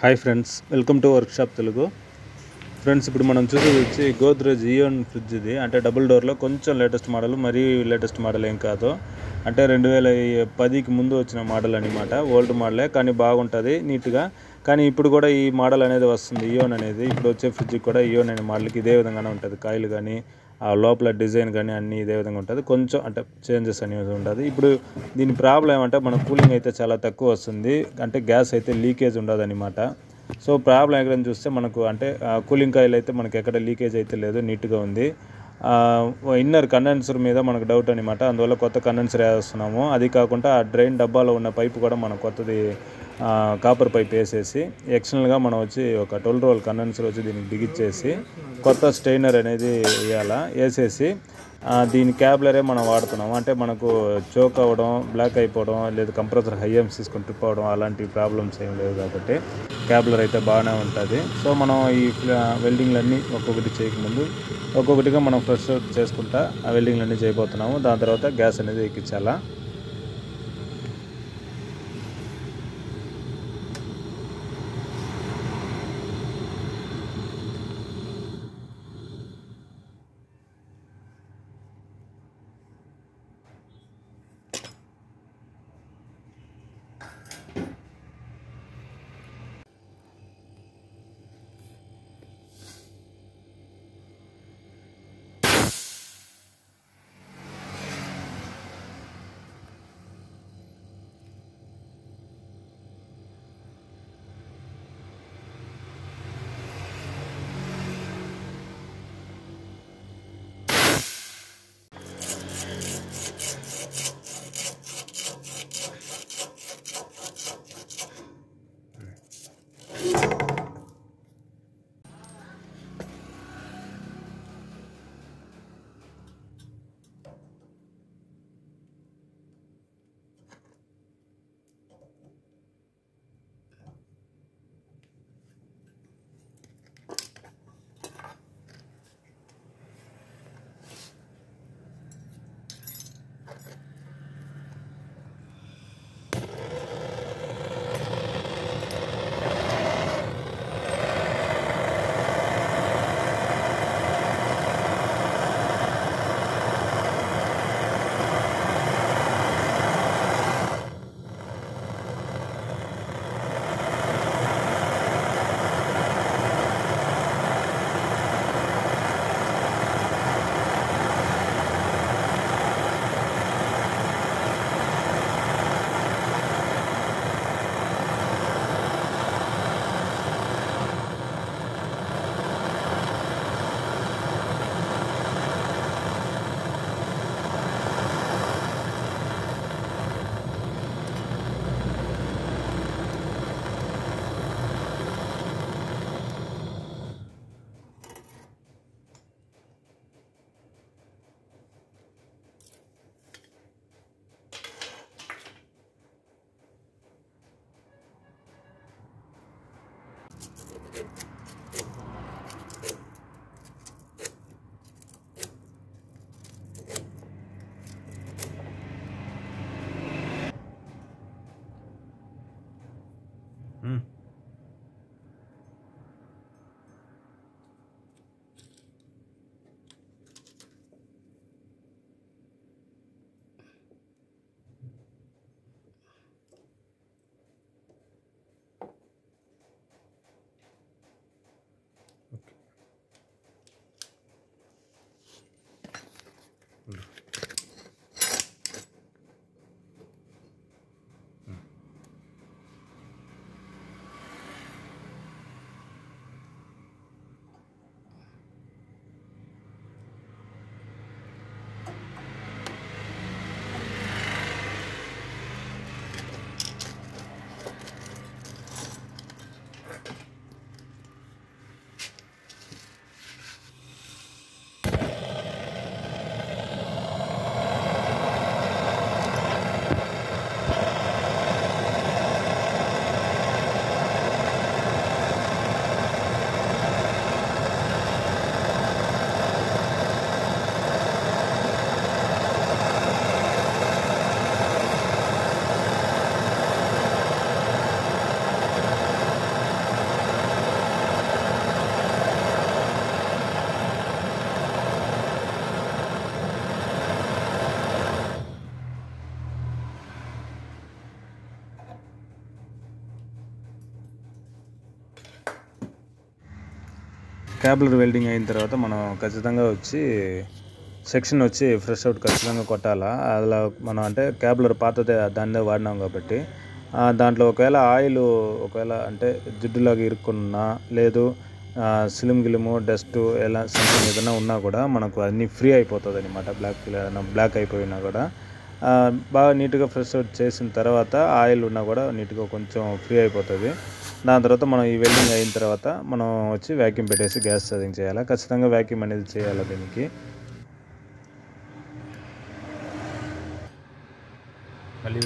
Hi friends, welcome to workshop Telugu. Friends, ఇప్పుడు మనం చూసేది వచ్చి గోద్రేజ్ ఇయోన్ ఫ్రిడ్జ్. ఇది అంటే డబుల్ డోర్లో కొంచెం లేటెస్ట్ మోడల్, మరీ లేటెస్ట్ మోడల్ ఏం కాదు. అంటే 2010కి ముందు వచ్చిన మోడల్ అనమాట. ఓల్డ్ మోడలే కానీ బాగుంటుంది నీట్గా. కానీ ఇప్పుడు కూడా ఈ మోడల్ అనేది వస్తుంది, ఇయోన్ అనేది. ఇప్పుడు వచ్చే ఫ్రిడ్జ్కి కూడా ఇయోన్ అనే మోడల్కి ఇదే విధంగానే ఉంటుంది. కాయిల్ కానీ ఆ లోపల డిజైన్ కానీ అన్నీ ఇదే విధంగా ఉంటుంది. కొంచెం అంటే చేంజెస్ అనేది ఉంటుంది. ఇప్పుడు దీని ప్రాబ్లం ఏమంటే మన కూలింగ్ అయితే చాలా తక్కువ వస్తుంది. అంటే గ్యాస్ అయితే లీకేజ్ ఉండదు అనమాట. సో ప్రాబ్లం ఎక్కడని చూస్తే మనకు అంటే కూలింగ్ కాయిల్ అయితే మనకి ఎక్కడ లీకేజ్ అయితే లేదు, నీట్గా ఉంది. ఇన్నర్ కండెన్సర్ మీద మనకు డౌట్ అనమాట. అందువల్ల కొత్త కండెన్సర్ వేస్తున్నాము. అది కాకుండా ఆ డ్రైన్ డబ్బాలో ఉన్న పైపు కూడా మనం కొత్తది కాపర్ పైప్ వేసేసి ఎక్స్టర్నల్గా మనం వచ్చి ఒక 12 రోల్ కండెన్సర్ వచ్చి దీనికి బిగిచ్చేసి కొత్త స్టెయినర్ అనేది వేసేసి దీని క్యాబ్లరే మనం వాడుతున్నాము. అంటే మనకు చోక్ అవ్వడం, బ్లాక్ అయిపోవడం, లేదా కంప్రెసర్ హై ఎంప్స్ తీసుకొని ట్రిప్ అవ్వడం అలాంటి ప్రాబ్లమ్స్ ఏం లేవు కాబట్టి క్యాబ్లర్ అయితే బాగానే ఉంటుంది. సో మనం ఈ వెల్డింగ్లన్నీ ఒక్కొక్కటి చేయకముందు ఒక్కొక్కటిగా మనం ఫ్రెష్ అవుట్ చేసుకుంటా ఆ వెల్డింగ్లన్నీ చేయబోతున్నాము. దాని తర్వాత గ్యాస్ అనేది ఎక్కించాలా. క్యాబులర్ వెల్డింగ్ అయిన తర్వాత మనం ఖచ్చితంగా వచ్చి సెక్షన్ వచ్చి ఫ్రెష్ అవుట్ ఖచ్చితంగా కొట్టాలా. అలా మనం అంటే క్యాబులర్ పాతదే దాన్నే వాడినాం కాబట్టి దాంట్లో ఒకవేళ ఆయిల్ ఒకవేళ అంటే జిడ్డులాగా ఇరుక్కున్నా లేదు సిలిము డస్ట్ ఎలా సంథింగ్ ఏదైనా ఉన్నా కూడా మనకు అన్నీ ఫ్రీ అయిపోతుంది అనమాట. బ్లాక్ అయిపోయినా కూడా బాగా నీట్గా ఫ్రెష్ అవుట్ చేసిన తర్వాత ఆయిల్ ఉన్నా కూడా నీట్గా కొంచెం ఫ్రీ అయిపోతుంది. దాని తర్వాత మనం ఈ వెల్డింగ్ అయిన తర్వాత మనం వచ్చి వ్యాక్యూమ్ పెట్టేసి గ్యాస్ ఛార్జింగ్ చేయాలి. ఖచ్చితంగా వ్యాక్యూమ్ అనేది చేయాలి దీనికి. మళ్ళీ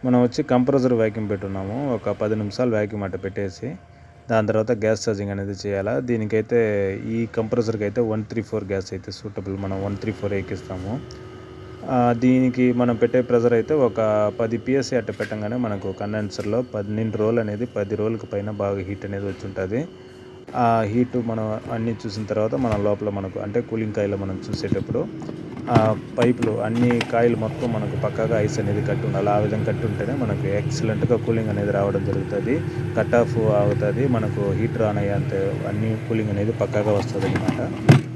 మనం వచ్చి కంప్రెసర్ వ్యాక్యూమ్ పెట్టున్నాము. ఒక 10 నిమిషాలు వ్యాక్యూమ్ అట్ట పెట్టేసి దాని తర్వాత గ్యాస్ ఛార్జింగ్ అనేది చేయాలా. దీనికైతే ఈ కంప్రెసర్కి అయితే 134 గ్యాస్ అయితే సూటబుల్. మనం 134 ఎక్కిస్తాము. దీనికి మనం పెట్టే ప్రెజర్ అయితే ఒక 10 PSI అట్ట పెట్టంగానే మనకు కండెన్సర్లో 12 రోజులు అనేది 10 రోజులకు పైన బాగా హీట్ అనేది వచ్చి ఉంటుంది. ఆ హీట్ మనం అన్నీ చూసిన తర్వాత మనం లోపల మనకు అంటే కూలింగ్ కాయిల్ మనం చూసేటప్పుడు పైపులు అన్ని కాయిల్ మొత్తం మనకు పక్కాగా ఐస్ అనేది కట్టి ఉండాలి. ఆ విధంగా కట్టి ఉంటేనే మనకు ఎక్సలెంట్గా కూలింగ్ అనేది రావడం జరుగుతుంది. కట్ ఆఫ్ అవుతుంది, మనకు హీటర్ ఆన్ అయ్యేంత అన్ని కూలింగ్ అనేది పక్కాగా వస్తుంది అన్నమాట.